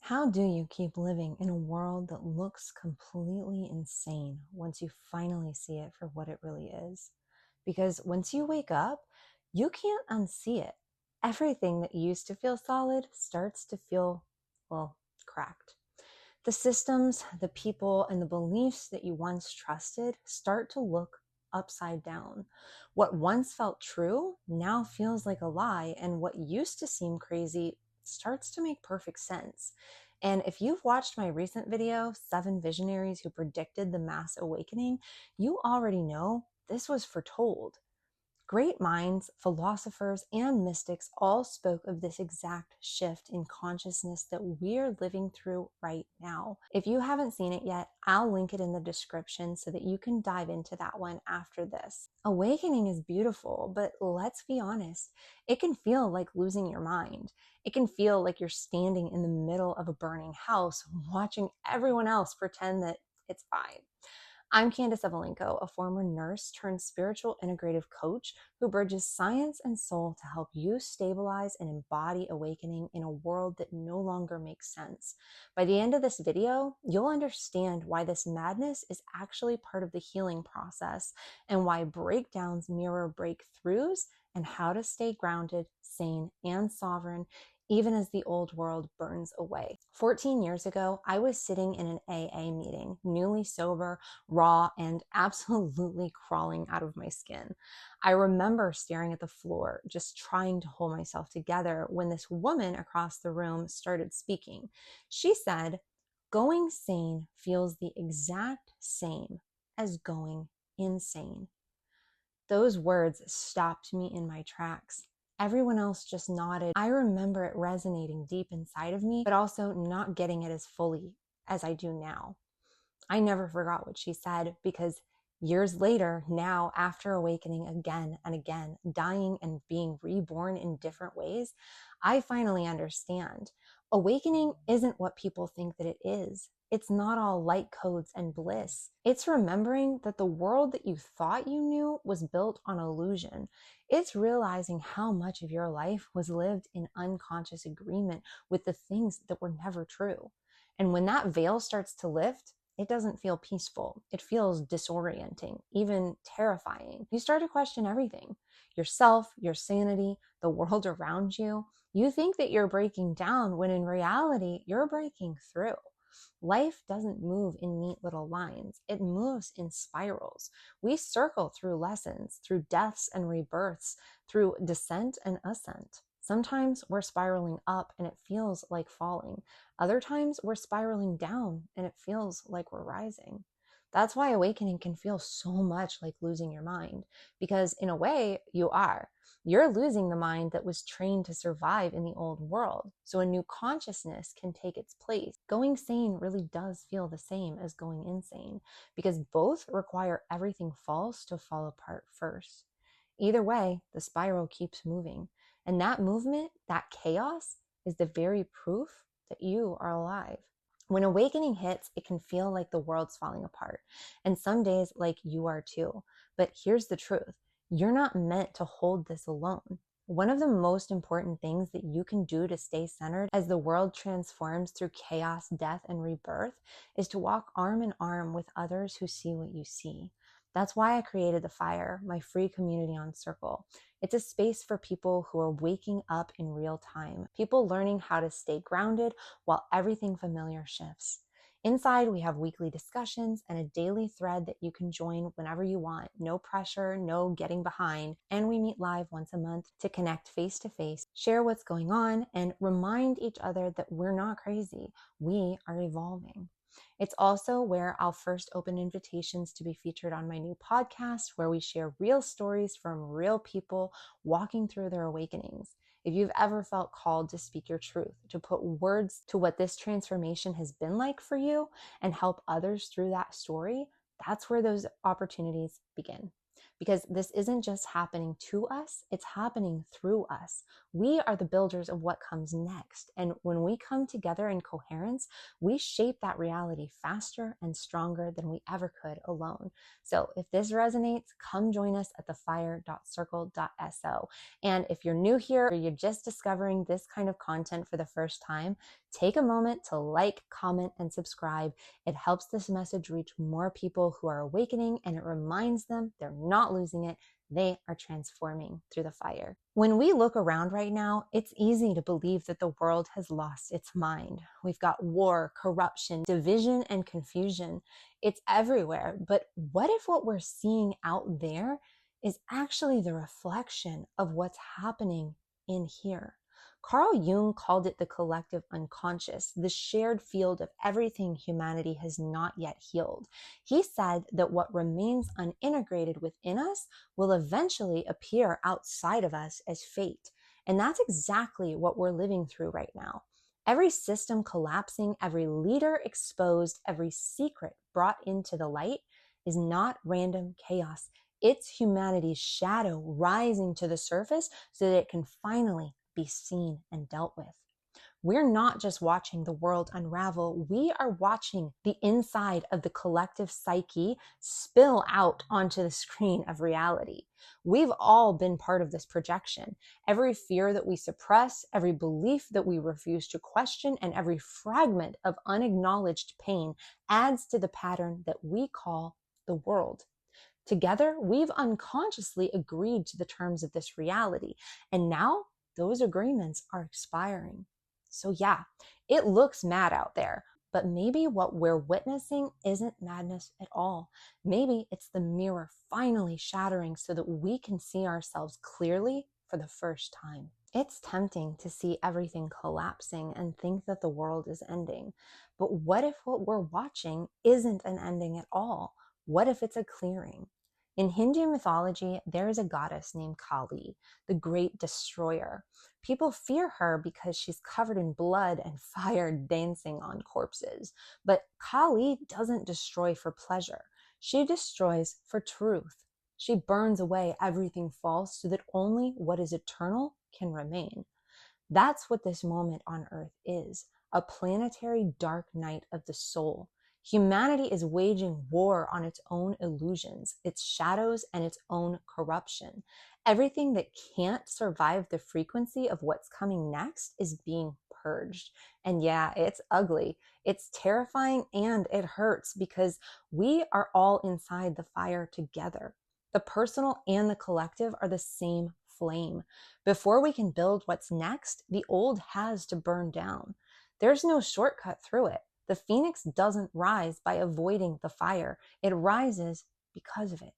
How do you keep living in a world that looks completely insane once you finally see it for what it really is? Because once you wake up, you can't unsee it. Everything that used to feel solid starts to feel, well, cracked. The systems, the people, and the beliefs that you once trusted start to look upside down. What once felt true now feels like a lie, and what used to seem crazy starts to make perfect sense. And if you've watched my recent video, 7 Visionaries Who Predicted the Mass Awakening, you already know this was foretold. Great minds, philosophers, and mystics all spoke of this exact shift in consciousness that we're living through right now. If you haven't seen it yet, I'll link it in the description so that you can dive into that one after this. Awakening is beautiful, but let's be honest, it can feel like losing your mind. It can feel like you're standing in the middle of a burning house, watching everyone else pretend that it's fine. I'm Candace Evalenko, a former nurse turned spiritual integrative coach who bridges science and soul to help you stabilize and embody awakening in a world that no longer makes sense. By the end of this video, you'll understand why this madness is actually part of the healing process and why breakdowns mirror breakthroughs and how to stay grounded, sane, and sovereign even as the old world burns away. 14 years ago, I was sitting in an AA meeting, newly sober, raw, and absolutely crawling out of my skin. I remember staring at the floor, just trying to hold myself together when this woman across the room started speaking. She said, "Going sane feels the exact same as going insane." Those words stopped me in my tracks. Everyone else just nodded. I remember it resonating deep inside of me, but also not getting it as fully as I do now. I never forgot what she said because years later, now after awakening again and again, dying and being reborn in different ways, I finally understand. Awakening isn't what people think that it is. It's not all light codes and bliss. It's remembering that the world that you thought you knew was built on illusion. It's realizing how much of your life was lived in unconscious agreement with the things that were never true. And when that veil starts to lift, it doesn't feel peaceful. It feels disorienting, even terrifying. You start to question everything: yourself, your sanity, the world around you. You think that you're breaking down when in reality, you're breaking through. Life doesn't move in neat little lines. It moves in spirals. We circle through lessons, through deaths and rebirths, through descent and ascent. Sometimes we're spiraling up and it feels like falling. Other times we're spiraling down and it feels like we're rising. That's why awakening can feel so much like losing your mind, because in a way you are. You're losing the mind that was trained to survive in the old world, so a new consciousness can take its place. Going sane really does feel the same as going insane, because both require everything false to fall apart first. Either way, the spiral keeps moving, and that movement, that chaos, is the very proof that you are alive. When awakening hits, it can feel like the world's falling apart, and some days like you are too. But here's the truth: you're not meant to hold this alone. One of the most important things that you can do to stay centered as the world transforms through chaos, death, and rebirth is to walk arm in arm with others who see what you see. That's why I created The Fire, my free community on Circle. It's a space for people who are waking up in real time, people learning how to stay grounded while everything familiar shifts. Inside, we have weekly discussions and a daily thread that you can join whenever you want. No pressure, no getting behind. And we meet live once a month to connect face to face, share what's going on, and remind each other that we're not crazy. We are evolving. It's also where I'll first open invitations to be featured on my new podcast, where we share real stories from real people walking through their awakenings. If you've ever felt called to speak your truth, to put words to what this transformation has been like for you and help others through that story, that's where those opportunities begin. because this isn't just happening to us, it's happening through us. We are the builders of what comes next. And when we come together in coherence, we shape that reality faster and stronger than we ever could alone. So if this resonates, come join us at thefire.circle.so. And if you're new here or you're just discovering this kind of content for the first time, take a moment to like, comment, and subscribe. It helps this message reach more people who are awakening, and it reminds them they're not losing it. They are transforming through the fire. When we look around right now, it's easy to believe that the world has lost its mind. We've got war, corruption, division, and confusion. It's everywhere. But what if what we're seeing out there is actually the reflection of what's happening in here? Carl Jung called it the collective unconscious, the shared field of everything humanity has not yet healed. He said that what remains unintegrated within us will eventually appear outside of us as fate. And that's exactly what we're living through right now. Every system collapsing, every leader exposed, every secret brought into the light is not random chaos. It's humanity's shadow rising to the surface so that it can finally be seen and dealt with. We're not just watching the world unravel, we are watching the inside of the collective psyche spill out onto the screen of reality. We've all been part of this projection. Every fear that we suppress, every belief that we refuse to question, and every fragment of unacknowledged pain adds to the pattern that we call the world. Together, we've unconsciously agreed to the terms of this reality, and now those agreements are expiring. So yeah, it looks mad out there, but maybe what we're witnessing isn't madness at all. Maybe it's the mirror finally shattering so that we can see ourselves clearly for the first time. It's tempting to see everything collapsing and think that the world is ending. But what if what we're watching isn't an ending at all? What if it's a clearing? In Hindu mythology, there is a goddess named Kali, the great destroyer. People fear her because she's covered in blood and fire dancing on corpses. But Kali doesn't destroy for pleasure. She destroys for truth. She burns away everything false so that only what is eternal can remain. That's what this moment on Earth is, a planetary dark night of the soul. Humanity is waging war on its own illusions, its shadows, and its own corruption. Everything that can't survive the frequency of what's coming next is being purged. And yeah, it's ugly. It's terrifying and it hurts because we are all inside the fire together. The personal and the collective are the same flame. Before we can build what's next, the old has to burn down. There's no shortcut through it. The phoenix doesn't rise by avoiding the fire. It rises because of it.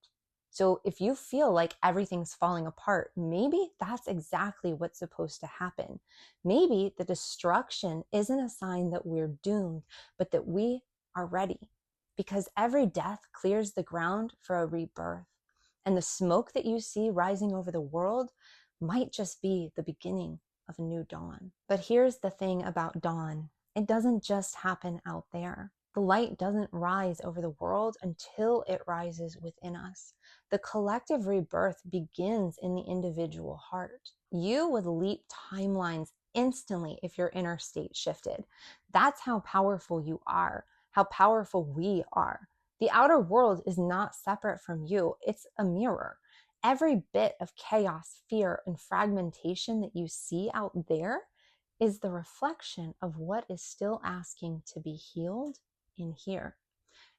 So if you feel like everything's falling apart, maybe that's exactly what's supposed to happen. Maybe the destruction isn't a sign that we're doomed, but that we are ready. Because every death clears the ground for a rebirth. And the smoke that you see rising over the world might just be the beginning of a new dawn. But here's the thing about dawn. It doesn't just happen out there. The light doesn't rise over the world until it rises within us. The collective rebirth begins in the individual heart. You would leap timelines instantly if your inner state shifted. That's how powerful you are, how powerful we are. The outer world is not separate from you. It's a mirror. Every bit of chaos, fear, and fragmentation that you see out there is the reflection of what is still asking to be healed in here.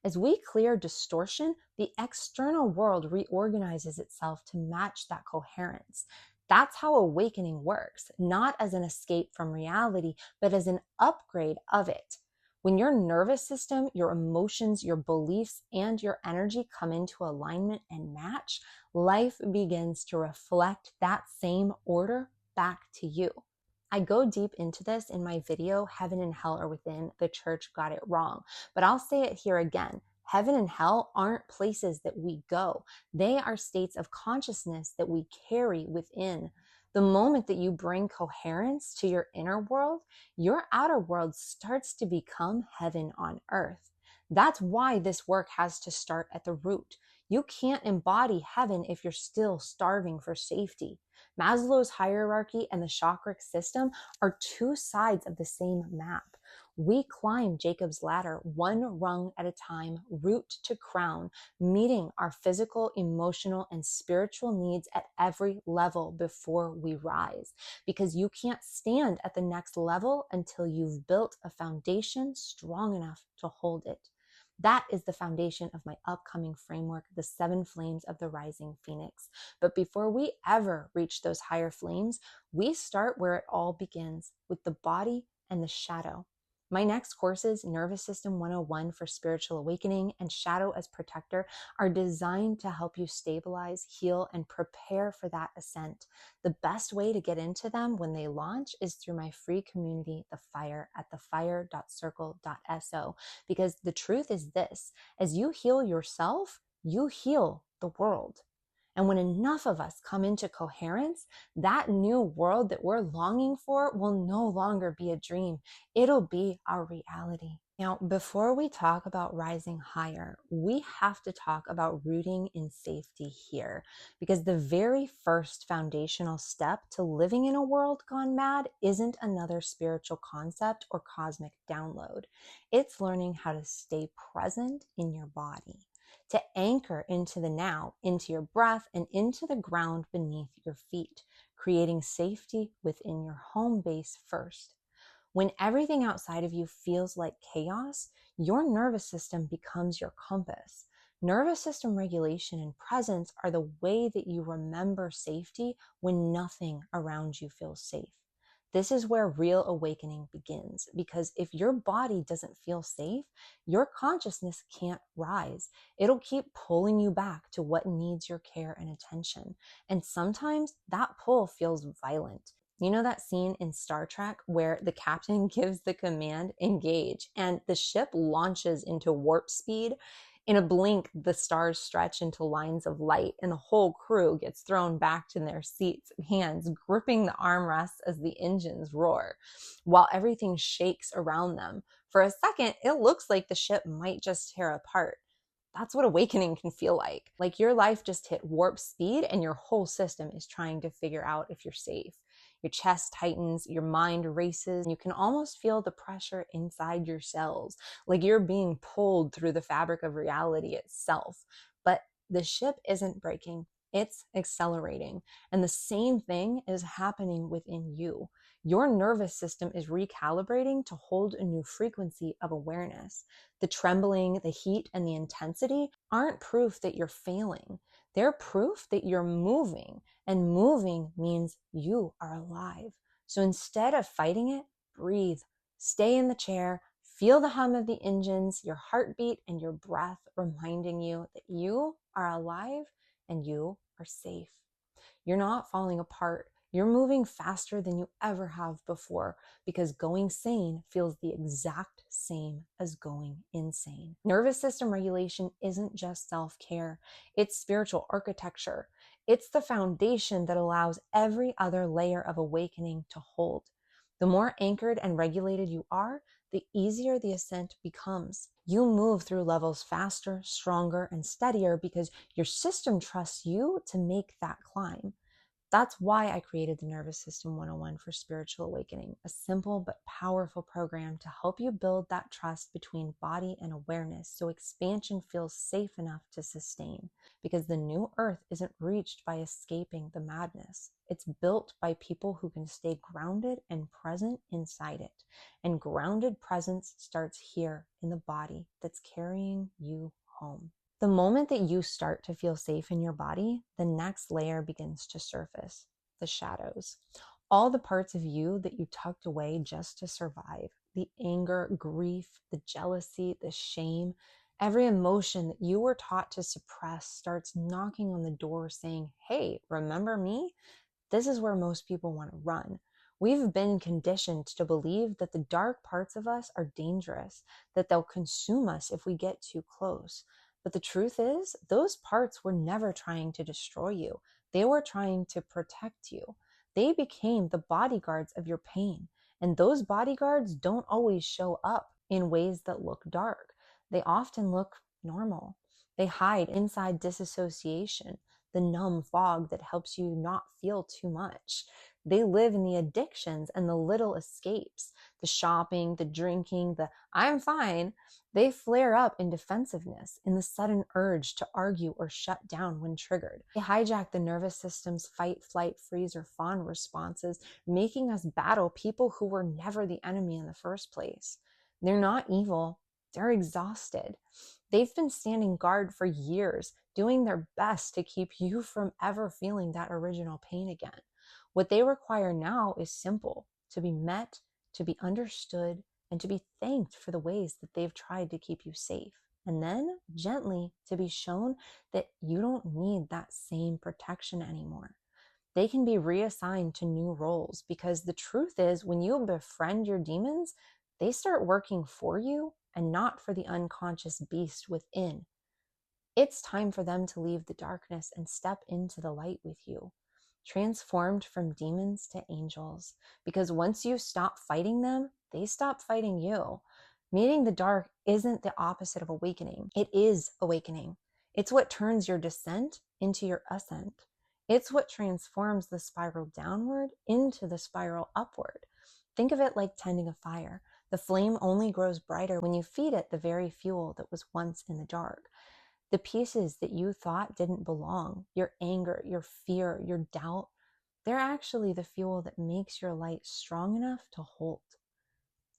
As we clear distortion, the external world reorganizes itself to match that coherence. That's how awakening works, not as an escape from reality, but as an upgrade of it. When your nervous system, your emotions, your beliefs, and your energy come into alignment and match, life begins to reflect that same order back to you. I go deep into this in my video, Heaven and Hell Are Within, The Church Got It Wrong. But I'll say it here again. Heaven and hell aren't places that we go. They are states of consciousness that we carry within. The moment that you bring coherence to your inner world, your outer world starts to become heaven on earth. That's why this work has to start at the root. You can't embody heaven if you're still starving for safety. Maslow's hierarchy and the chakra system are two sides of the same map. We climb Jacob's ladder one rung at a time, root to crown, meeting our physical, emotional, and spiritual needs at every level before we rise. Because you can't stand at the next level until you've built a foundation strong enough to hold it. That is the foundation of my upcoming framework, the 7 Flames of the Rising Phoenix. But before we ever reach those higher flames, we start where it all begins, with the body and the shadow. My next courses, Nervous System 101 for Spiritual Awakening and Shadow as Protector, are designed to help you stabilize, heal, and prepare for that ascent. The best way to get into them when they launch is through my free community, The Fire, at thefire.circle.so. Because the truth is this: as you heal yourself, you heal the world. And when enough of us come into coherence, that new world that we're longing for will no longer be a dream. It'll be our reality. Now, before we talk about rising higher, we have to talk about rooting in safety here, because the very first foundational step to living in a world gone mad isn't another spiritual concept or cosmic download. It's learning how to stay present in your body, to anchor into the now, into your breath, and into the ground beneath your feet, creating safety within your home base first. When everything outside of you feels like chaos, your nervous system becomes your compass. Nervous system regulation and presence are the way that you remember safety when nothing around you feels safe. This is where real awakening begins, because if your body doesn't feel safe, your consciousness can't rise. It'll keep pulling you back to what needs your care and attention. And sometimes that pull feels violent. You know that scene in Star Trek where the captain gives the command, engage, and the ship launches into warp speed? In a blink, the stars stretch into lines of light and the whole crew gets thrown back in their seats, hands gripping the armrests as the engines roar, while everything shakes around them. For a second, it looks like the ship might just tear apart. That's what awakening can feel like. Like your life just hit warp speed and your whole system is trying to figure out if you're safe. Your chest tightens, your mind races, and you can almost feel the pressure inside your cells, like you're being pulled through the fabric of reality itself. But the ship isn't breaking, it's accelerating. And the same thing is happening within you. Your nervous system is recalibrating to hold a new frequency of awareness. The trembling, the heat, and the intensity aren't proof that you're failing. They're proof that you're moving, and moving means you are alive. So instead of fighting it, breathe, stay in the chair, feel the hum of the engines, your heartbeat, and your breath reminding you that you are alive and you are safe. You're not falling apart. You're moving faster than you ever have before, because going sane feels the exact same as going insane. Nervous system regulation isn't just self-care, it's spiritual architecture. It's the foundation that allows every other layer of awakening to hold. The more anchored and regulated you are, the easier the ascent becomes. You move through levels faster, stronger, and steadier because your system trusts you to make that climb. That's why I created the Nervous System 101 for Spiritual Awakening, a simple but powerful program to help you build that trust between body and awareness so expansion feels safe enough to sustain. Because the new earth isn't reached by escaping the madness. It's built by people who can stay grounded and present inside it. And grounded presence starts here in the body that's carrying you home. The moment that you start to feel safe in your body, the next layer begins to surface, the shadows. All the parts of you that you tucked away just to survive, the anger, grief, the jealousy, the shame, every emotion that you were taught to suppress starts knocking on the door saying, hey, remember me? This is where most people want to run. We've been conditioned to believe that the dark parts of us are dangerous, that they'll consume us if we get too close. But the truth is, those parts were never trying to destroy you. They were trying to protect you. They became the bodyguards of your pain. And those bodyguards don't always show up in ways that look dark. They often look normal. They hide inside dissociation, the numb fog that helps you not feel too much. They live in the addictions and the little escapes, the shopping, the drinking, the I'm fine. They flare up in defensiveness, in the sudden urge to argue or shut down when triggered. They hijack the nervous system's fight, flight, freeze, or fawn responses, making us battle people who were never the enemy in the first place. They're not evil, they're exhausted. They've been standing guard for years, doing their best to keep you from ever feeling that original pain again. What they require now is simple: to be met, to be understood, and to be thanked for the ways that they've tried to keep you safe. And then, gently, to be shown that you don't need that same protection anymore. They can be reassigned to new roles, because the truth is, when you befriend your demons, they start working for you and not for the unconscious beast within. It's time for them to leave the darkness and step into the light with you, transformed from demons to angels. Because once you stop fighting them, they stop fighting you. Meeting the dark isn't the opposite of awakening. It is awakening. It's what turns your descent into your ascent. It's what transforms the spiral downward into the spiral upward. Think of it like tending a fire. The flame only grows brighter when you feed it the very fuel that was once in the dark. The pieces that you thought didn't belong, your anger, your fear, your doubt, they're actually the fuel that makes your light strong enough to hold.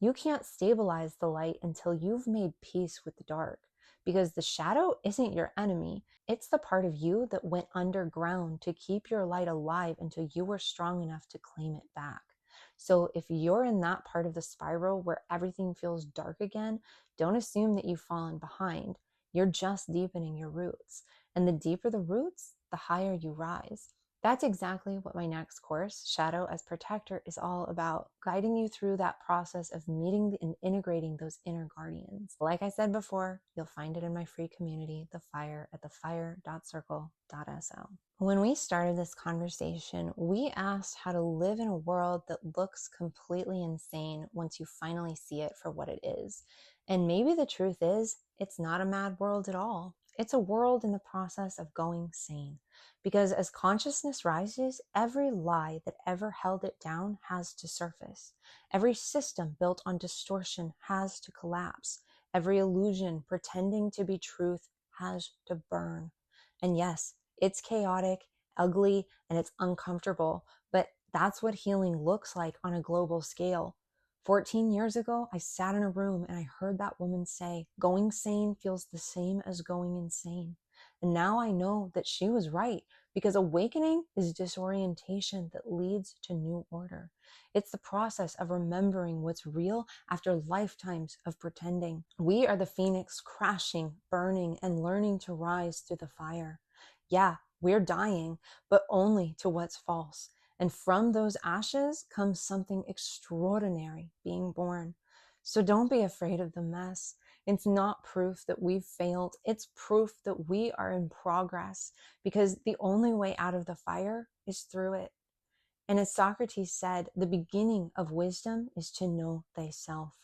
You can't stabilize the light until you've made peace with the dark, because the shadow isn't your enemy. It's the part of you that went underground to keep your light alive until you were strong enough to claim it back. So if you're in that part of the spiral where everything feels dark again, don't assume that you've fallen behind. You're just deepening your roots. And the deeper the roots, the higher you rise. That's exactly what my next course, Shadow as Protector, is all about, guiding you through that process of meeting and integrating those inner guardians. Like I said before, you'll find it in my free community, The Fire, at thefire.circle.so. When we started this conversation, we asked how to live in a world that looks completely insane once you finally see it for what it is. And maybe the truth is, it's not a mad world at all. It's a world in the process of going sane. Because as consciousness rises, every lie that ever held it down has to surface. Every system built on distortion has to collapse. Every illusion pretending to be truth has to burn. And yes, it's chaotic, ugly, and it's uncomfortable, but that's what healing looks like on a global scale. 14 years ago, I sat in a room and I heard that woman say, going sane feels the same as going insane. And now I know that she was right, because awakening is disorientation that leads to new order. It's the process of remembering what's real after lifetimes of pretending. We are the phoenix crashing, burning, and learning to rise through the fire. Yeah, we're dying, but only to what's false. And from those ashes comes something extraordinary being born. So don't be afraid of the mess. It's not proof that we've failed. It's proof that we are in progress, because the only way out of the fire is through it. And as Socrates said, the beginning of wisdom is to know thyself.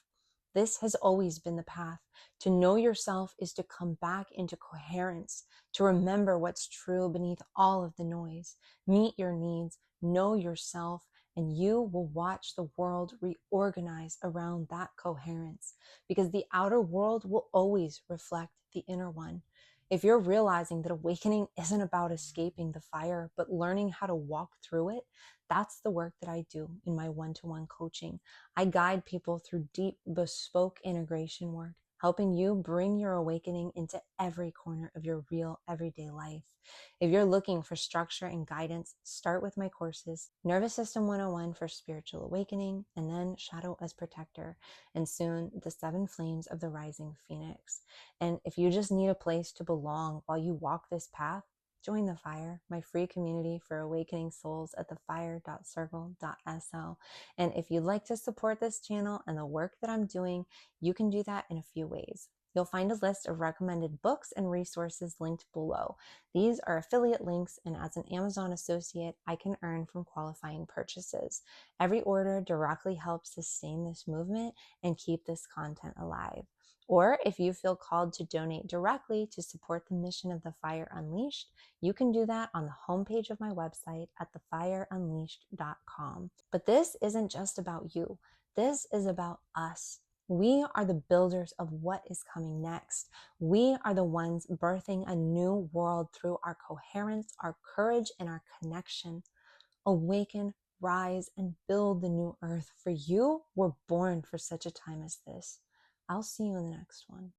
This has always been the path. To know yourself is to come back into coherence, to remember what's true beneath all of the noise. Meet your needs, know yourself, and you will watch the world reorganize around that coherence, because the outer world will always reflect the inner one. If you're realizing that awakening isn't about escaping the fire, but learning how to walk through it, that's the work that I do in my one-to-one coaching. I guide people through deep, bespoke integration work, helping you bring your awakening into every corner of your real everyday life. If you're looking for structure and guidance, start with my courses, Nervous System 101 for Spiritual Awakening, and then Shadow as Protector, and soon the 7 Flames of the Rising Phoenix. And if you just need a place to belong while you walk this path, join The Fire, my free community for awakening souls, at thefire.circle.so. And if you'd like to support this channel and the work that I'm doing, you can do that in a few ways. You'll find a list of recommended books and resources linked below. These are affiliate links, and as an Amazon associate, I can earn from qualifying purchases. Every order directly helps sustain this movement and keep this content alive. Or if you feel called to donate directly to support the mission of The Fire Unleashed, you can do that on the homepage of my website at thefireunleashed.com. But this isn't just about you. This is about us. We are the builders of what is coming next. We are the ones birthing a new world through our coherence, our courage, and our connection. Awaken, rise, and build the new earth. For you were born for such a time as this. I'll see you in the next one.